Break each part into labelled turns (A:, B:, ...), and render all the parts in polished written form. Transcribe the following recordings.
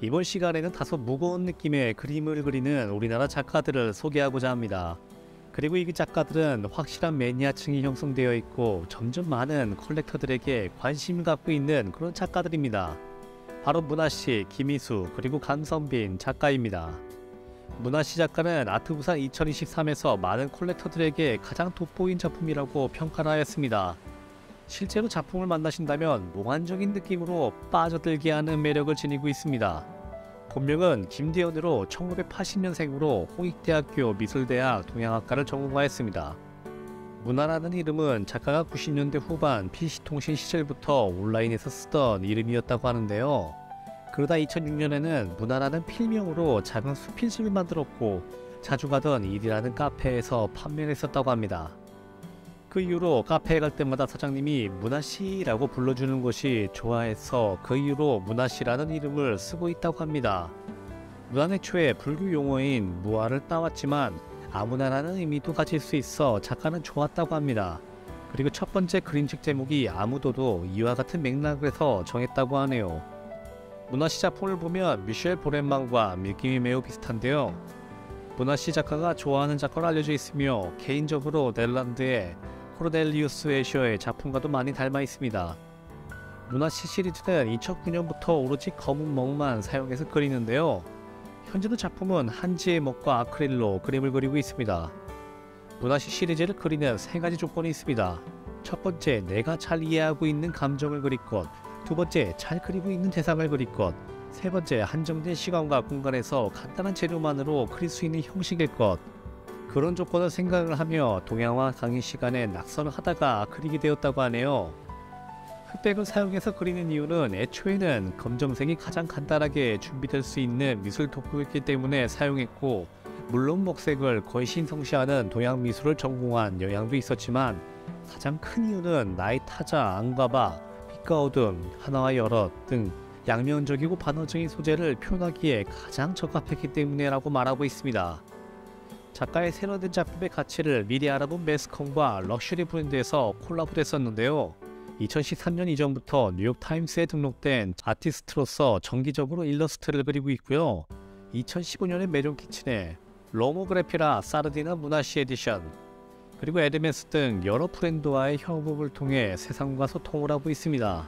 A: 이번 시간에는 다소 무거운 느낌의 그림을 그리는 우리나라 작가들을 소개하고자 합니다. 그리고 이 작가들은 확실한 매니아층이 형성되어 있고 점점 많은 컬렉터들에게 관심을 갖고 있는 그런 작가들입니다. 바로 문아씨, 김희수, 그리고 강선빈 작가입니다. 문아씨 작가는 아트부산 2023에서 많은 컬렉터들에게 가장 돋보인 작품이라고 평가를 하였습니다. 실제로 작품을 만나신다면 몽환적인 느낌으로 빠져들게 하는 매력을 지니고 있습니다. 본명은 김대현으로 1980년생으로 홍익대학교 미술대학 동양학과를 전공하였습니다. 문아라는 이름은 작가가 90년대 후반 PC통신 시절부터 온라인에서 쓰던 이름이었다고 하는데요. 그러다 2006년에는 문아라는 필명으로 작은 수필집을 만들었고 자주 가던 일이라는 카페에서 판매를 했었다고 합니다. 그 이후로 카페에 갈 때마다 사장님이 문아씨라고 불러주는 것이 좋아해서 그 이후로 문아씨라는 이름을 쓰고 있다고 합니다. 문아는 애초에 불교 용어인 무아를 따왔지만 아무나라는 의미도 가질 수 있어 작가는 좋았다고 합니다. 그리고 첫 번째 그림책 제목이 아무도도 이와 같은 맥락에서 정했다고 하네요. 문아씨 작품을 보면 미셸 보렌만과 느낌이 매우 비슷한데요. 문아씨 작가가 좋아하는 작가로 알려져 있으며 개인적으로 넬란드의 코르넬리우스 애셔의 작품과도 많이 닮아 있습니다. 문아씨 시리즈는 2009년부터 오로지 검은 먹만 사용해서 그리는데요. 현재도 작품은 한지의 먹과 아크릴로 그림을 그리고 있습니다. 문아씨 시리즈를 그리는 세 가지 조건이 있습니다. 첫 번째, 내가 잘 이해하고 있는 감정을 그릴 것. 두 번째, 잘 그리고 있는 대상을 그릴 것. 세 번째, 한정된 시간과 공간에서 간단한 재료만으로 그릴 수 있는 형식일 것. 그런 조건을 생각을 하며 동양화 강의 시간에 낙선을 하다가 그리게 되었다고 하네요. 흑백을 사용해서 그리는 이유는 애초에는 검정색이 가장 간단하게 준비될 수 있는 미술 도구였기 때문에 사용했고, 물론 먹색을 거의 신성시하는 동양 미술을 전공한 영향도 있었지만 가장 큰 이유는 나의 타자, 앙과바, 빛과 어둠, 하나와 여럿 등 양면적이고 반어적인 소재를 표현하기에 가장 적합했기 때문이라고 말하고 있습니다. 작가의 세련된 작품의 가치를 미리 알아본 매스컴과 럭셔리 브랜드에서 콜라보됐었는데요. 2013년 이전부터 뉴욕타임스에 등록된 아티스트로서 정기적으로 일러스트를 그리고 있고요. 2015년에 메론 키친의 로모그래피라 사르디나 문아씨 에디션, 그리고 에르메스 등 여러 브랜드와의 협업을 통해 세상과 소통을 하고 있습니다.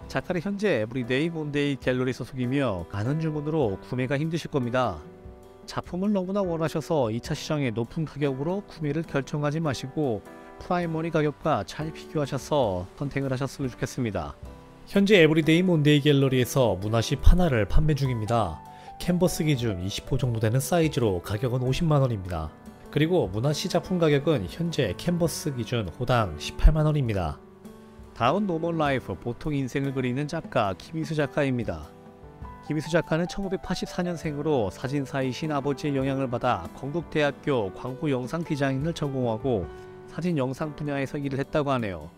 A: 작가는 현재 에브리데이 몬데이 갤러리 소속이며 가는 주문으로 구매가 힘드실 겁니다. 작품을 너무나 원하셔서 2차 시장의 높은 가격으로 구매를 결정하지 마시고 프라이머리 가격과 잘 비교하셔서 선택을 하셨으면 좋겠습니다. 현재 에브리데이 몬데이 갤러리에서 문아씨 판화를 판매 중입니다. 캔버스 기준 20호 정도 되는 사이즈로 가격은 50만원입니다. 그리고 문아씨 작품 가격은 현재 캔버스 기준 호당 18만원입니다. 다음 노멀 라이프 보통 인생을 그리는 작가 김희수 작가입니다. 김희수 작가는 1984년생으로 사진사이신 아버지의 영향을 받아 건국대학교 광고영상 디자인을 전공하고 사진 영상 분야에서 일을 했다고 하네요.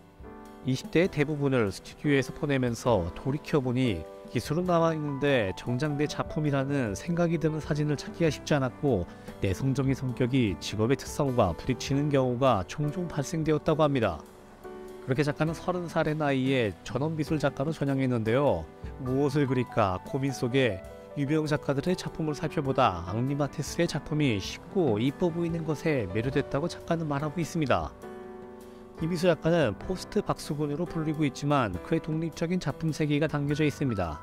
A: 20대의 대부분을 스튜디오에서 보내면서 돌이켜보니 기술은 남아있는데 정작 내 작품이라는 생각이 드는 사진을 찾기가 쉽지 않았고 내성적인 성격이 직업의 특성과 부딪히는 경우가 종종 발생되었다고 합니다. 그렇게 작가는 30살의 나이에 전원미술 작가로 전향했는데요. 무엇을 그릴까 고민 속에 유명 작가들의 작품을 살펴보다 앙리 마테스의 작품이 쉽고 이뻐 보이는 것에 매료됐다고 작가는 말하고 있습니다. 김희수 작가는 포스트 박수근으로 불리고 있지만 그의 독립적인 작품 세계가 담겨져 있습니다.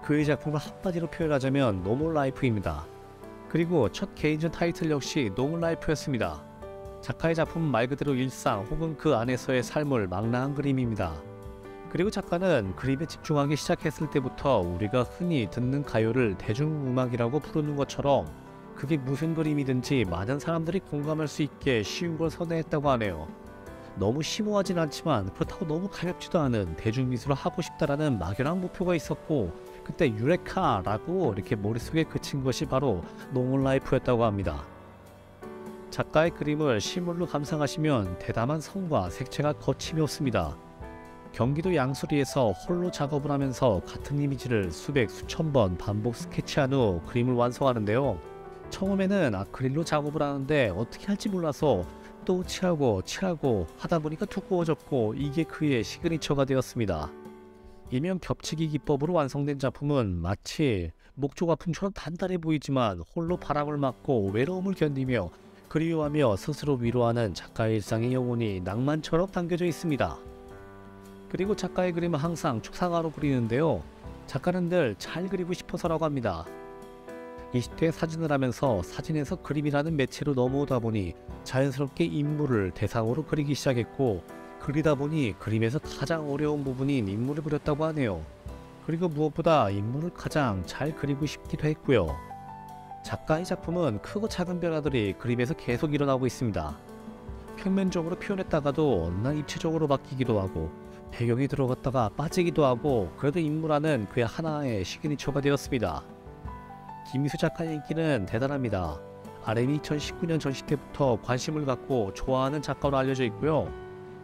A: 그의 작품을 한마디로 표현하자면 노멀 라이프입니다. 그리고 첫 개인전 타이틀 역시 노멀 라이프였습니다. 작가의 작품은 말 그대로 일상 혹은 그 안에서의 삶을 망라한 그림입니다. 그리고 작가는 그림에 집중하기 시작했을 때부터 우리가 흔히 듣는 가요를 대중음악이라고 부르는 것처럼 그게 무슨 그림이든지 많은 사람들이 공감할 수 있게 쉬운 걸 선호했다고 하네요. 너무 심오하진 않지만 그렇다고 너무 가볍지도 않은 대중미술을 하고 싶다라는 막연한 목표가 있었고 그때 유레카라고 이렇게 머릿속에 그친 것이 바로 노멀 라이프였다고 합니다. 작가의 그림을 실물로 감상하시면 대담한 성과 색채가 거침이 없습니다. 경기도 양수리에서 홀로 작업을 하면서 같은 이미지를 수백 수천 번 반복 스케치한 후 그림을 완성하는데요. 처음에는 아크릴로 작업을 하는데 어떻게 할지 몰라서 또 칠하고 하다 보니까 두꺼워졌고 이게 그의 시그니처가 되었습니다. 일명 겹치기 기법으로 완성된 작품은 마치 목조가품처럼 단단해 보이지만 홀로 바람을 맞고 외로움을 견디며 그리워하며 스스로 위로하는 작가의 일상의 영혼이 낭만처럼 담겨져 있습니다. 그리고 작가의 그림은 항상 초상화로 그리는데요. 작가는 늘 잘 그리고 싶어서라고 합니다. 20대 사진을 하면서 사진에서 그림이라는 매체로 넘어오다 보니 자연스럽게 인물을 대상으로 그리기 시작했고, 그리다 보니 그림에서 가장 어려운 부분인 인물을 그렸다고 하네요. 그리고 무엇보다 인물을 가장 잘 그리고 싶기도 했고요. 작가의 작품은 크고 작은 변화들이 그림에서 계속 일어나고 있습니다. 평면적으로 표현했다가도 어느 날 입체적으로 바뀌기도 하고, 배경이 들어갔다가 빠지기도 하고, 그래도 인물화는 그의 하나의 시그니처가 되었습니다. 김희수 작가의 인기는 대단합니다. RM이 2019년 전시 때부터 관심을 갖고 좋아하는 작가로 알려져 있고요.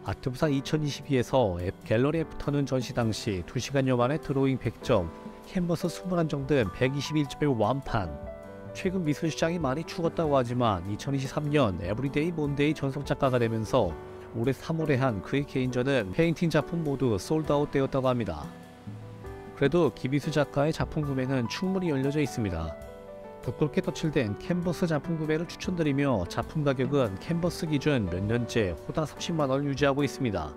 A: 아트부산 2022에서 갤러리 애프터눈 전시 당시 2시간여 만에 드로잉 100점, 캔버스 21점 등 121점의 완판. 최근 미술시장이 많이 죽었다고 하지만 2023년 에브리데이 몬데이 전속작가가 되면서 올해 3월에 한 그의 개인전은 페인팅 작품 모두 솔드아웃 되었다고 합니다. 그래도 김희수 작가의 작품 구매는 충분히 열려져 있습니다. 두껍게 덧칠된 캔버스 작품 구매를 추천드리며, 작품 가격은 캔버스 기준 몇 년째 호당 30만원을 유지하고 있습니다.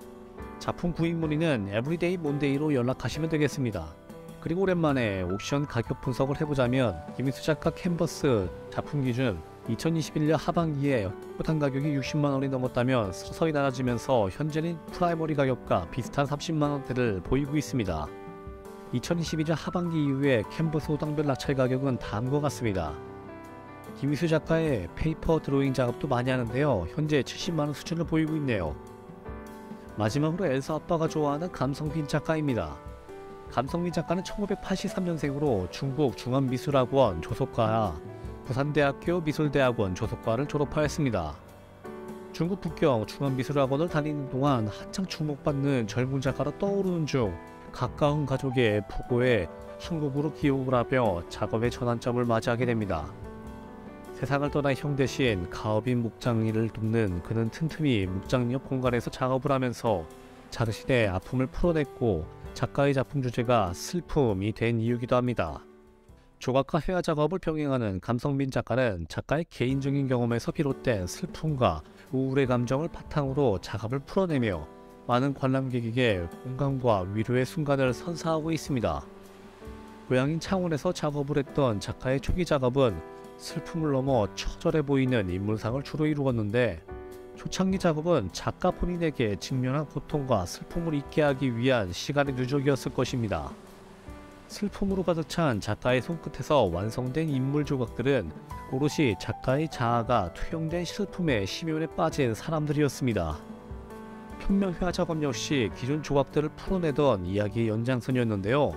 A: 작품 구입 문의는 에브리데이 몬데이로 연락하시면 되겠습니다. 그리고 오랜만에 옥션 가격 분석을 해보자면, 김희수 작가 캔버스 작품 기준 2021년 하반기에 호당 가격이 60만원이 넘었다면 서서히 낮아지면서 현재는 프라이머리 가격과 비슷한 30만원대를 보이고 있습니다. 2022년 하반기 이후에 캔버스 호당별 낙찰 가격은 다음과 같습니다. 김희수 작가의 페이퍼 드로잉 작업도 많이 하는데요. 현재 70만원 수준을 보이고 있네요. 마지막으로 엘사 아빠가 좋아하는 감성빈 작가입니다. 감성빈 작가는 1983년생으로 중국 중앙미술학원 조속과와 부산대학교 미술대학원 조속과를 졸업하였습니다. 중국 북경 중앙미술학원을 다니는 동안 한창 주목받는 젊은 작가로 떠오르는 중 가까운 가족의 부고에 한국으로 귀국을 하며 작업의 전환점을 맞이하게 됩니다. 세상을 떠난 형 대신 가업인 묵장이를 돕는 그는 틈틈이 묵장 옆 공간에서 작업을 하면서 자신의 아픔을 풀어냈고, 작가의 작품 주제가 슬픔이 된 이유기도 합니다. 조각과 회화 작업을 병행하는 감성빈 작가는 작가의 개인적인 경험에서 비롯된 슬픔과 우울의 감정을 바탕으로 작업을 풀어내며 많은 관람객에게 공감과 위로의 순간을 선사하고 있습니다. 고향인 창원에서 작업을 했던 작가의 초기 작업은 슬픔을 넘어 처절해 보이는 인물상을 주로 이루었는데, 초창기 작업은 작가 본인에게 직면한 고통과 슬픔을 잊게 하기 위한 시간의 누적이었을 것입니다. 슬픔으로 가득 찬 작가의 손끝에서 완성된 인물 조각들은 오롯이 작가의 자아가 투영된 슬픔의 심연에 빠진 사람들이었습니다. 평면 회화 작업 역시 기존 조각들을 풀어내던 이야기의 연장선이었는데요.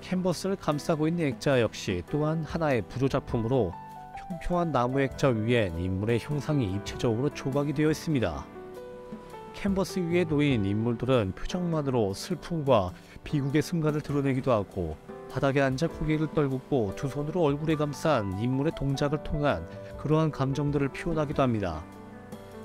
A: 캔버스를 감싸고 있는 액자 역시 또한 하나의 부조작품으로 평평한 나무 액자 위엔 인물의 형상이 입체적으로 조각이 되어 있습니다. 캔버스 위에 놓인 인물들은 표정만으로 슬픔과 비극의 순간을 드러내기도 하고, 바닥에 앉아 고개를 떨구고 두 손으로 얼굴에 감싼 인물의 동작을 통한 그러한 감정들을 표현하기도 합니다.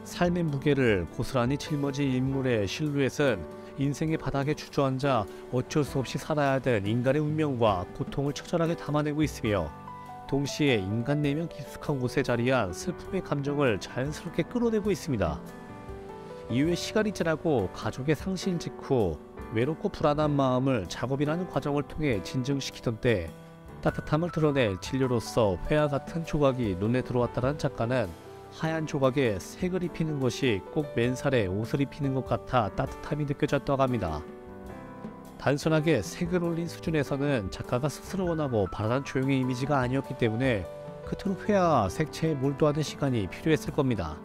A: 삶의 무게를 고스란히 짊어진 인물의 실루엣은 인생의 바닥에 주저앉아 어쩔 수 없이 살아야 하는 인간의 운명과 고통을 처절하게 담아내고 있으며, 동시에 인간 내면 깊숙한 곳에 자리한 슬픔의 감정을 자연스럽게 끌어내고 있습니다. 이후에 시간이 지나고 가족의 상실 직후 외롭고 불안한 마음을 작업이라는 과정을 통해 진정시키던 때 따뜻함을 드러낼 진료로서 회화 같은 조각이 눈에 들어왔다는 작가는 하얀 조각에 색을 입히는 것이 꼭 맨살에 옷을 입히는 것 같아 따뜻함이 느껴졌다고 합니다. 단순하게 색을 올린 수준에서는 작가가 스스로 원하고 바라는 조형의 이미지가 아니었기 때문에 그토록 회화와 색채에 몰두하는 시간이 필요했을 겁니다.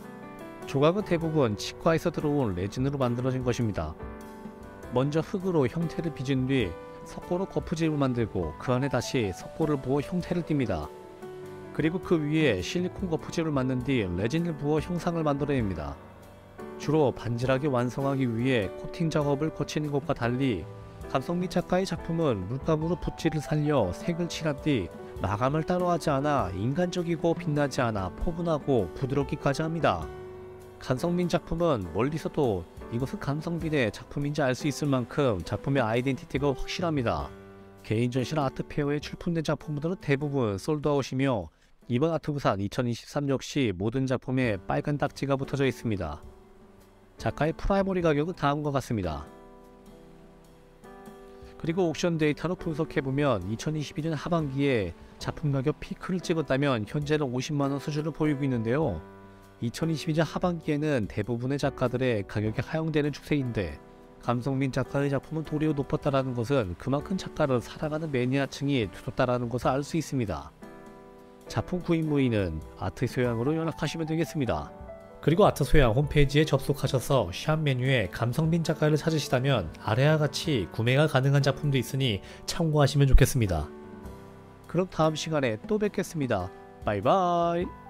A: 조각은 대부분 치과에서 들어온 레진으로 만들어진 것입니다. 먼저 흙으로 형태를 빚은 뒤 석고로 거푸집을 만들고 그 안에 다시 석고를 부어 형태를 띱니다. 그리고 그 위에 실리콘 거푸집을 만든 뒤 레진을 부어 형상을 만들어냅니다. 주로 반질하게 완성하기 위해 코팅 작업을 거치는 것과 달리 감성민 작가의 작품은 물감으로 붓질을 살려 색을 칠한 뒤 마감을 따로 하지 않아 인간적이고 빛나지 않아 포근하고 부드럽기까지 합니다. 감성민 작품은 멀리서도 이것은 감성빈의 작품인지 알 수 있을 만큼 작품의 아이덴티티가 확실합니다. 개인 전시나 아트페어에 출품된 작품들은 대부분 솔드아웃이며 이번 아트부산 2023 역시 모든 작품에 빨간 딱지가 붙어져 있습니다. 작가의 프라이머리 가격은 다음과 같습니다. 그리고 옥션 데이터로 분석해보면 2022년 하반기에 작품 가격 피크를 찍었다면 현재는 50만원 수준을 보이고 있는데요. 2022년 하반기에는 대부분의 작가들의 가격이 하향되는 추세인데 감성민 작가의 작품은 도리어 높았다는 것은 그만큼 작가를 사랑하는 매니아층이 줄었다는 것을 알 수 있습니다. 작품 구입 문의는 아트 소양으로 연락하시면 되겠습니다. 그리고 아트 소양 홈페이지에 접속하셔서 샵 메뉴에 감성민 작가를 찾으시다면 아래와 같이 구매가 가능한 작품도 있으니 참고하시면 좋겠습니다. 그럼 다음 시간에 또 뵙겠습니다. 바이바이.